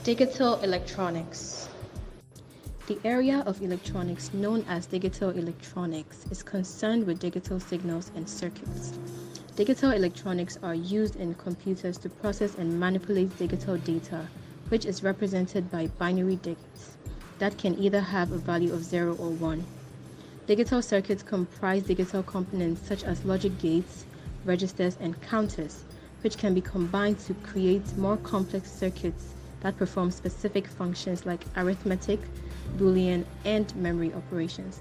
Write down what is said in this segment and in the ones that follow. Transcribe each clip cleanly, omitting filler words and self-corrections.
Digital electronics. The area of electronics known as digital electronics is concerned with digital signals and circuits. Digital electronics are used in computers to process and manipulate digital data, which is represented by binary digits that can either have a value of 0 or 1. Digital circuits comprise digital components such as logic gates, registers, and counters, which can be combined to create more complex circuits that perform specific functions like arithmetic, Boolean, and memory operations.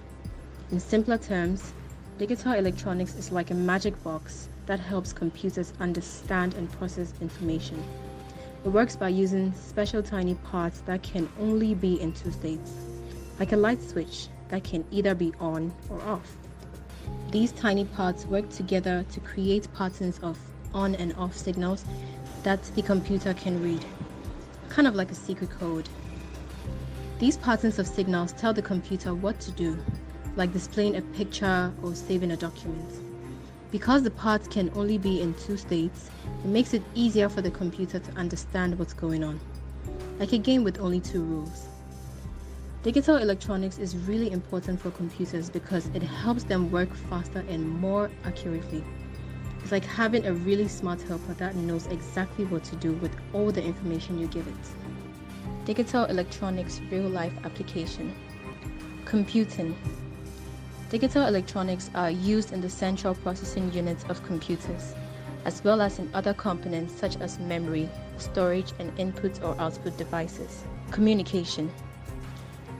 In simpler terms, digital electronics is like a magic box that helps computers understand and process information. It works by using special tiny parts that can only be in two states, like a light switch that can either be on or off. These tiny parts work together to create patterns of on and off signals that the computer can read, kind of like a secret code. These patterns of signals tell the computer what to do, like displaying a picture or saving a document. Because the parts can only be in two states, it makes it easier for the computer to understand what's going on, like a game with only two rules. Digital electronics is really important for computers because it helps them work faster and more accurately. It's like having a really smart helper that knows exactly what to do with all the information you give it. Digital electronics real-life application. Computing. Digital electronics are used in the central processing units of computers, as well as in other components such as memory, storage, and input or output devices. Communication.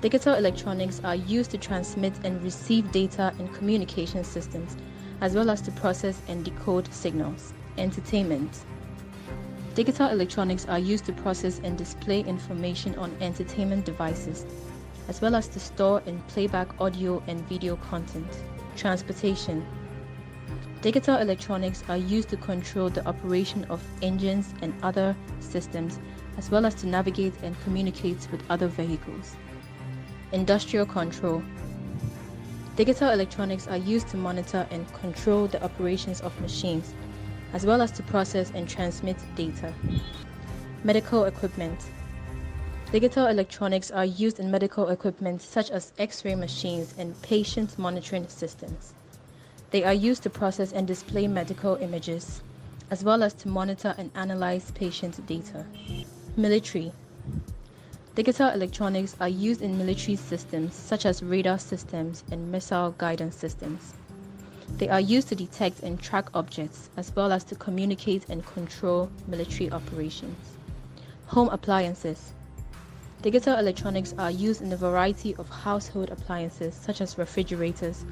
Digital electronics are used to transmit and receive data in communication systems, as well as to process and decode signals. Entertainment. Digital electronics are used to process and display information on entertainment devices, as well as to store and playback audio and video content. Transportation. Digital electronics are used to control the operation of engines and other systems, as well as to navigate and communicate with other vehicles. Industrial control. Digital electronics are used to monitor and control the operations of machines, as well as to process and transmit data. Medical equipment. Digital electronics are used in medical equipment such as X-ray machines and patient monitoring systems. They are used to process and display medical images, as well as to monitor and analyze patient data. Military. Digital electronics are used in military systems such as radar systems and missile guidance systems. They are used to detect and track objects, as well as to communicate and control military operations. Home appliances. Digital electronics are used in a variety of household appliances such as refrigerators,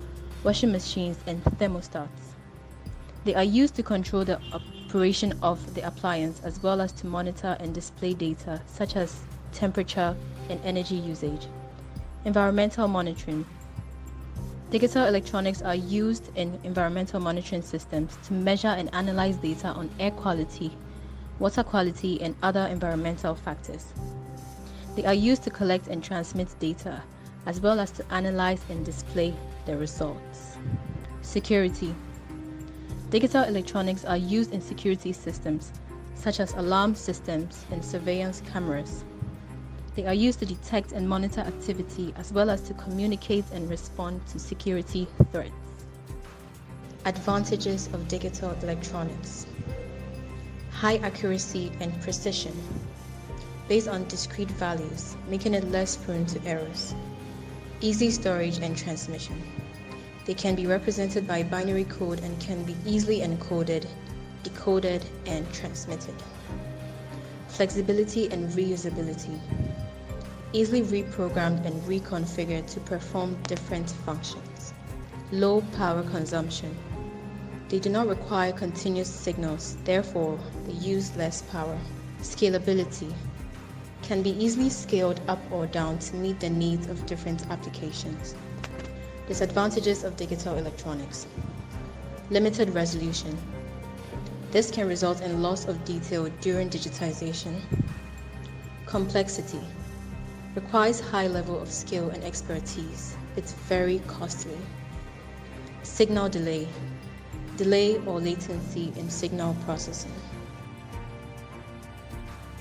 washing machines, and thermostats. They are used to control the operation of the appliance, as well as to monitor and display data such as temperature and energy usage. Environmental monitoring. Digital electronics are used in environmental monitoring systems to measure and analyze data on air quality, water quality, and other environmental factors. They are used to collect and transmit data, as well as to analyze and display the results. Security. Digital electronics are used in security systems, such as alarm systems and surveillance cameras. They are used to detect and monitor activity, as well as to communicate and respond to security threats. Advantages of digital electronics. High accuracy and precision, based on discrete values, making it less prone to errors. Easy storage and transmission. They can be represented by binary code and can be easily encoded, decoded, and transmitted. Flexibility and reusability. Easily reprogrammed and reconfigured to perform different functions. Low power consumption. They do not require continuous signals, therefore they use less power. Scalability. Can be easily scaled up or down to meet the needs of different applications. Disadvantages of digital electronics. Limited resolution. This can result in loss of detail during digitization. Complexity. Requires high level of skill and expertise. It's very costly. Signal delay. Delay or latency in signal processing.